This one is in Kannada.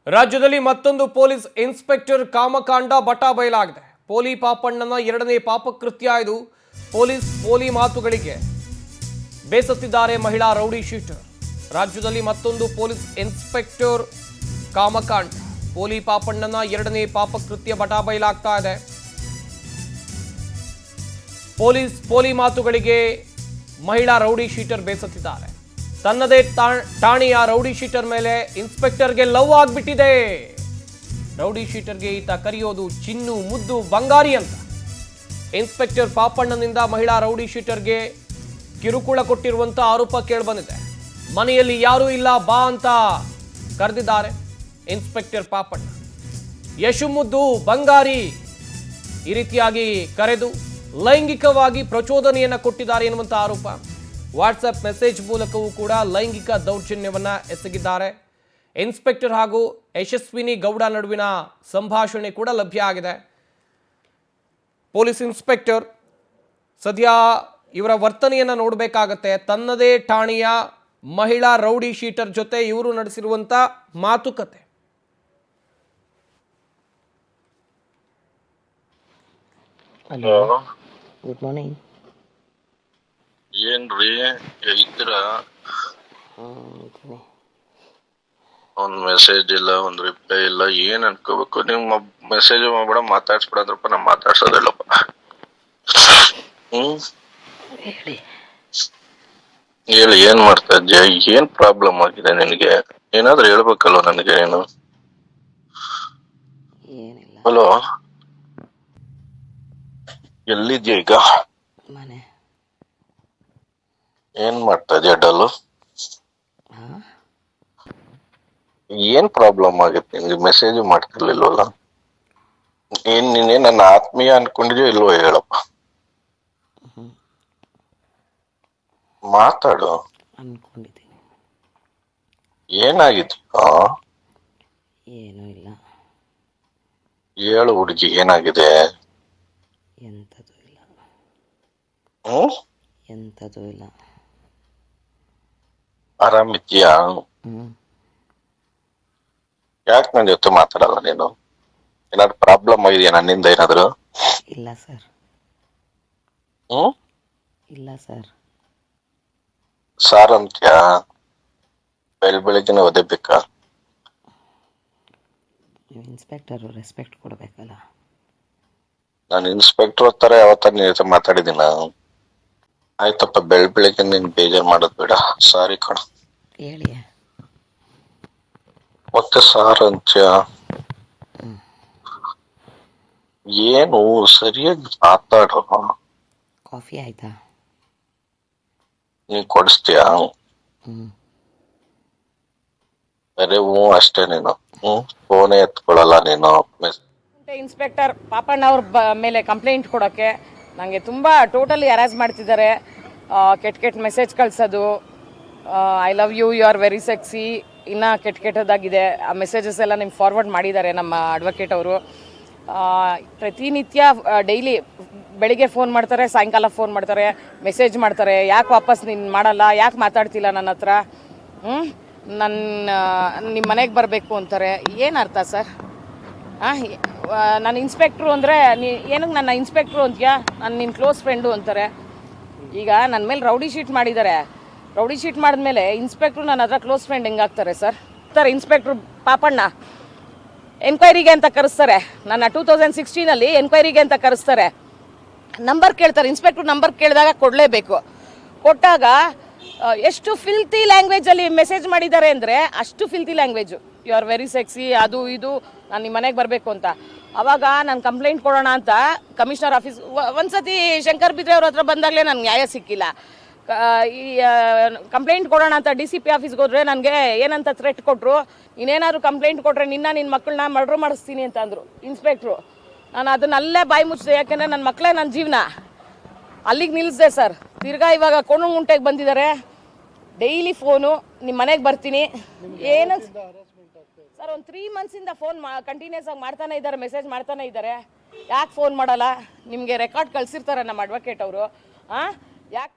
ರಾಜ್ಯದಲ್ಲಿ ಮತ್ತೊಂದು ಪೊಲೀಸ್ ಇನ್ಸ್ಪೆಕ್ಟರ್ ಕಾಮಕಾಂಡ ಬಟಾ ಬಯಲಾಗಿದೆ. ಪೋಲಿ ಪಾಪಣ್ಣನ ಎರಡನೇ ಪಾಪಕೃತ್ಯ ಇದು. ಪೋಲಿ ಮಾತುಗಳಿಗೆ ಬೇಸತ್ತಿದ್ದಾರೆ ಮಹಿಳಾ ರೌಡಿ ಶೀಟರ್. ರಾಜ್ಯದಲ್ಲಿ ಮತ್ತೊಂದು ಪೊಲೀಸ್ ಇನ್ಸ್ಪೆಕ್ಟರ್ ಕಾಮಕಾಂಡ. ಪೋಲಿ ಪಾಪಣ್ಣನ ಎರಡನೇ ಪಾಪಕೃತ್ಯ ಬಟಾ ಬಯಲಾಗ್ತಾ ಇದೆ. ಪೋಲಿ ಮಾತುಗಳಿಗೆ ಮಹಿಳಾ ರೌಡಿ ಶೀಟರ್ ಬೇಸತ್ತಿದ್ದಾರೆ. ತನ್ನದೇ ಠಾಣೆಯ ರೌಡಿ ಶೀಟರ್ ಮೇಲೆ ಇನ್ಸ್ಪೆಕ್ಟರ್ಗೆ ಲವ್ ಆಗ್ಬಿಟ್ಟಿದೆ. ರೌಡಿ ಶೀಟರ್ಗೆ ಈತ ಕರೆಯೋದು ಚಿನ್ನು, ಮುದ್ದು, ಬಂಗಾರಿ ಅಂತ. ಇನ್ಸ್ಪೆಕ್ಟರ್ ಪಾಪಣ್ಣನಿಂದ ಮಹಿಳಾ ರೌಡಿ ಶೀಟರ್ಗೆ ಕಿರುಕುಳ ಕೊಟ್ಟಿರುವಂತ ಆರೋಪ ಕೇಳಿಬಂದಿದೆ. ಮನೆಯಲ್ಲಿ ಯಾರೂ ಇಲ್ಲ ಬಾ ಅಂತ ಕರೆದಿದ್ದಾರೆ ಇನ್ಸ್ಪೆಕ್ಟರ್ ಪಾಪಣ್ಣ. ಯಶು, ಮುದ್ದು, ಬಂಗಾರಿ ಈ ರೀತಿಯಾಗಿ ಕರೆದು ಲೈಂಗಿಕವಾಗಿ ಪ್ರಚೋದನೆಯನ್ನ ಕೊಟ್ಟಿದ್ದಾರೆ ಎನ್ನುವಂತ ಆರೋಪ. ವಾಟ್ಸ್ಆಪ್ ಮೆಸೇಜ್ ಮೂಲಕವೂ ಕೂಡ ಲೈಂಗಿಕ ದೌರ್ಜನ್ಯವನ್ನ ಎಸಗಿದ್ದಾರೆ. ಇನ್ಸ್ಪೆಕ್ಟರ್ ಹಾಗೂ ಯಶಸ್ವಿನಿ ಗೌಡ ನಡುವಿನ ಸಂಭಾಷಣೆ ಕೂಡ ಲಭ್ಯ ಆಗಿದೆ. ಪೊಲೀಸ್ ಇನ್ಸ್ಪೆಕ್ಟರ್ ಸದ್ಯ ಇವರ ವರ್ತನೆಯನ್ನ ನೋಡಬೇಕಾಗತ್ತೆ. ತನ್ನದೇ ಠಾಣೆಯ ಮಹಿಳಾ ರೌಡಿ ಶೀಟರ್ ಜೊತೆ ಇವರು ನಡೆಸಿರುವಂತ ಮಾತುಕತೆ. Hello, good morning. ಏನ್ರಿ ಇದ್ರ? ಒಂದ್ ಮೆಸೇಜ್ ಇಲ್ಲ, ಒಂದ್ ರಿಪ್ಲೈ ಇಲ್ಲ. ಏನ್ ಅನ್ಕೋಬೇಕು? ನಿಮ್ ಮೆಸೇಜ್ ಮಾಡ್ಬೇಡ, ಮಾತಾಡ್ಸ್ಬಿಡಂದ್ರಪ್ಪ. ನಾ ಮಾತಾಡ್ಸೋದಿಲ್ಲಪ್ಪ. ಹೇಳಿ, ಏನ್ ಮಾಡ್ತಾ ಇದ್ಯಾ? ಏನ್ ಪ್ರಾಬ್ಲಮ್ ಆಗಿದೆ ನಿನಗೆ? ಏನಾದ್ರೂ ಹೇಳ್ಬೇಕಲ್ವ ನನಗೆ ನೀನು? ಹಲೋ, ಎಲ್ಲಿದ್ಯಾ ಈಗ? ಮನೆ. ಏನ್ ಮಾಡ್ತಾ ಇದ್ಯಾ ಡಲ್ಲು? ಏನ್ ಪ್ರಾಬ್ಲಮ್ ಆಗಿತ್ತು ನಿನ್ಗೆ? ಮೆಸೇಜ್ ಮಾಡ್ತಿರ್ಲಿಲ್ವಲ್ಲ? ಏನ್ ನೀನೇ ನನ್ನ ಆತ್ಮೀಯ ಅನ್ಕೊಂಡಿದ್ಯೋ ಇಲ್ವೋ ಹೇಳಪ್ಪ. ಮಾತಾಡು. ಅನ್ಕೊಂಡಿದ್ದೀನಿ. ಏನಾಗಿದ್ಯಾ? ಏನೂ ಇಲ್ಲ. ಹೇಳು ಹುಡುಗಿ, ಏನಾಗಿದೆ? ಎಂಥದ್ದು ಇಲ್ಲ. ಹ್ಮ್, ಎಂಥದ್ದು ಇಲ್ಲ. ಆರಾಮಿದ್ಯಾ? ಯಾಕೆ ನನ್ನ ಜೊತೆ ಮಾತಾಡಲ್ಲ ನೀನು? ಏನಾದ್ರು ಪ್ರಾಬ್ಲಮ್ ಆಗಿದೆಯಾ ನನ್ನಿಂದ ಏನಾದ್ರು? ಇಲ್ಲ ಸರ್. ಹ್ಮ್, ಇಲ್ಲ ಸರ್. ಸಾರ್ ಅಂತ್ಯಾ? ಬೆಳಿಗ್ಗೆನೆ ಓದಬೇಕಾ? ನೀವು ಇನ್ಸ್ಪೆಕ್ಟರು, ರೆಸ್ಪೆಕ್ಟ್ ಕೊಡಬೇಕಲ್ಲ. ನಾನು ಇನ್ಸ್ಪೆಕ್ಟರ್ ತರ ಯಾವತ್ತ ನಿನ್ ಜೊತೆ ಮಾತಾಡಿದ್ದೀನ? ಆಯ್ತಪ್ಪ, ಬೆಳಿಗ್ಗೆ ನೀನ್ ಬೇಜಾರ್ ಮಾಡೋದ್ ಬೇಡ. ಸಾರಿ ಕಣ. ಹೇಳಿ. ಮತ್ತೆ ಸಾರ್ ಅಂತ್ಯಾ? ಏನು ಸರಿಯಾಗಿ ಮಾತಾಡೋ. ಕಾಫಿ ಆಯ್ತಾ? ನೀನ್ ಕೊಡಿಸ್ತೀಯಾ? ಅರೆ ಹ್ಞೂ ಅಷ್ಟೇ. ನೀನು ಫೋನೇ ಎತ್ಕೊಳಲ್ಲ ನೀನು. ಇನ್ಸ್ಪೆಕ್ಟರ್ ಪಾಪಣ್ಣ ಅವ್ರ ಮೇಲೆ ಕಂಪ್ಲೇಂಟ್ ಕೊಡೋಕ್ಕೆ ನನಗೆ ತುಂಬ ಟೋಟಲಿ ಹರಾಸ್ ಮಾಡ್ತಿದ್ದಾರೆ. ಕೆಟ್ಟ ಮೆಸೇಜ್ ಕಳಿಸೋದು, I love you, you are very sexy, ಇನ್ನೂ ಕೆಟ್ಟದಾಗಿದೆ. ಆ ಮೆಸೇಜಸ್ ಎಲ್ಲ ನಿಮ್ಗೆ ಫಾರ್ವರ್ಡ್ ಮಾಡಿದ್ದಾರೆ ನಮ್ಮ ಅಡ್ವೊಕೇಟ್ ಅವರು. ಪ್ರತಿನಿತ್ಯ ಡೈಲಿ ಬೆಳಿಗ್ಗೆ ಫೋನ್ ಮಾಡ್ತಾರೆ, ಸಾಯಂಕಾಲ ಫೋನ್ ಮಾಡ್ತಾರೆ, ಮೆಸೇಜ್ ಮಾಡ್ತಾರೆ. ಯಾಕೆ ವಾಪಸ್ ನೀನು ಮಾಡಲ್ಲ, ಯಾಕೆ ಮಾತಾಡ್ತಿಲ್ಲ ನನ್ನ ಹತ್ರ, ನಿಮ್ಮ ಮನೆಗೆ ಬರಬೇಕು ಅಂತಾರೆ. ಏನು ಅರ್ಥ ಸರ್? ನಾನು ಇನ್ಸ್ಪೆಕ್ಟ್ರು ಅಂದರೆ ಏನಕ್ಕೆ ನನ್ನ ಇನ್ಸ್ಪೆಕ್ಟ್ರು ಅಂತೀಯಾ? ನಾನು ನಿನ್ನ ಕ್ಲೋಸ್ ಫ್ರೆಂಡು ಅಂತಾರೆ. ಈಗ ನನ್ನ ಮೇಲೆ ರೌಡಿ ಶೀಟ್ ಮಾಡಿದ್ದಾರೆ. ರೌಡಿ ಶೀಟ್ ಮಾಡಿದ್ಮೇಲೆ ಇನ್ಸ್ಪೆಕ್ಟ್ರು ನನ್ನ ಹತ್ರ ಕ್ಲೋಸ್ ಫ್ರೆಂಡ್ ಹೆಂಗಾಗ್ತಾರೆ ಸರ್? ಇನ್ಸ್ಪೆಕ್ಟ್ರು ಪಾಪಣ್ಣ ಎನ್ಕ್ವೈರಿಗೆ ಅಂತ ಕರೆಸ್ತಾರೆ. ನನ್ನ 2016 ಎನ್ಕ್ವೈರಿಗೆ ಅಂತ ಕರೆಸ್ತಾರೆ. ನಂಬರ್ ಕೇಳ್ತಾರೆ. ಇನ್ಸ್ಪೆಕ್ಟ್ರು ನಂಬರ್ ಕೇಳಿದಾಗ ಕೊಡಲೇಬೇಕು. ಕೊಟ್ಟಾಗ ಎಷ್ಟು ಫಿಲ್ತಿ ಲ್ಯಾಂಗ್ವೇಜಲ್ಲಿ ಮೆಸೇಜ್ ಮಾಡಿದ್ದಾರೆ ಅಂದರೆ, ಅಷ್ಟು filthy language. You are very sexy, ಅದು ಇದು, ನಾನು ನಿಮ್ಮ ಮನೆಗೆ ಬರಬೇಕು ಅಂತ. ಆವಾಗ ನಾನು ಕಂಪ್ಲೇಂಟ್ ಕೊಡೋಣ ಅಂತ ಕಮಿಷನರ್ ಆಫೀಸ್ ಒಂದ್ಸತಿ ಶಂಕರ್ ಬಿದ್ರೆ ಅವ್ರ ಹತ್ರ ಬಂದಾಗಲೇ ನನಗೆ ನ್ಯಾಯ ಸಿಕ್ಕಿಲ್ಲ. ಈ ಕಂಪ್ಲೇಂಟ್ ಕೊಡೋಣ ಅಂತ DCP ಆಫೀಸ್ಗೆ ಹೋದರೆ ನನಗೆ ಏನಂತ ಥ್ರೆಟ್ ಕೊಟ್ಟರು, ಇನ್ನೇನಾದ್ರು ಕಂಪ್ಲೇಂಟ್ ಕೊಟ್ಟರೆ ನಿನ್ನ ಮಕ್ಕಳನ್ನ ಮರ್ಡ್ರ್ ಮಾಡಿಸ್ತೀನಿ ಅಂತ ಅಂದರು ಇನ್ಸ್ಪೆಕ್ಟ್ರು. ನಾನು ಅದನ್ನಲ್ಲೇ ಬಾಯಿ ಮುಚ್ಚಿದೆ. ಯಾಕೆಂದರೆ ನನ್ನ ಮಕ್ಕಳೇ ನನ್ನ ಜೀವನ. ಅಲ್ಲಿಗೆ ನಿಲ್ಲಿಸಿದೆ ಸರ್. ತಿರ್ಗಾ ಇವಾಗ ಕೋಣಗುಂಟೆಗೆ ಬಂದಿದ್ದಾರೆ. ಡೈಲಿ ಫೋನು, ನಿಮ್ಮ ಮನೆಗೆ ಬರ್ತೀನಿ. ಏನು ಸರ್, ಒಂದು 3 ಮಂತ್ಸಿಂದ ಫೋನ್ ಕಂಟಿನ್ಯೂಸ್ ಆಗಿ ಮಾಡ್ತಾನೆ ಇದ್ದಾರೆ, ಮೆಸೇಜ್ ಮಾಡ್ತಾನೆ ಇದ್ದಾರೆ. ಯಾಕೆ ಫೋನ್ ಮಾಡಲ್ಲ? ನಿಮಗೆ ರೆಕಾರ್ಡ್ ಕಳಿಸಿರ್ತಾರೆ ನಮ್ಮ ಅಡ್ವೊಕೇಟ್ ಅವರು. ಯಾಕೆ